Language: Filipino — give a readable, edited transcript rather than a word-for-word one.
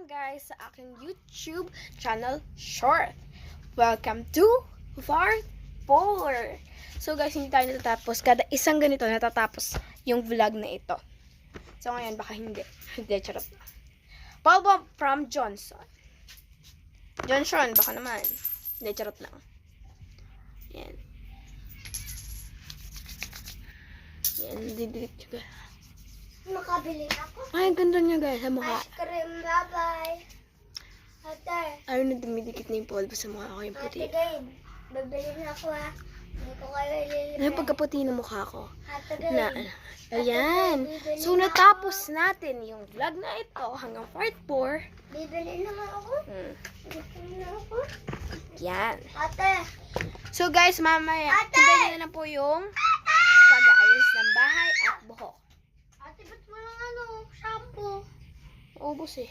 guys sa aking YouTube channel Short. Welcome to part 4. So guys, hindi tayo natatapos. Kada isang ganito natatapos yung vlog na ito. So ngayon baka hindi. Hindi, charot na. Paul from Johnson. Johnson, baka naman. Hindi, charot lang. Yan. Yan, didikit juga. Makabili ako. Ay, ganda niya guys sa mukha. Ice cream, bye-bye. Ate, Ayun na dumidikit na yung polvo sa mukha ko, yung puti. Ate Gabe, bibili na ako ha. Hindi ko kayo ililibre. Ano pagkaputi ng mukha ko? Ate Na, Gabe, ayan. So, natapos natin yung vlog na ito hanggang part 4. bibili naman ako. Bibili na ako. Yan. Ate, So, guys, mamaya, Ate! hintayin nyo na lang po yung pag-aayos ng bahay at buhok. ate, ba't walang shampoo? Ubus eh.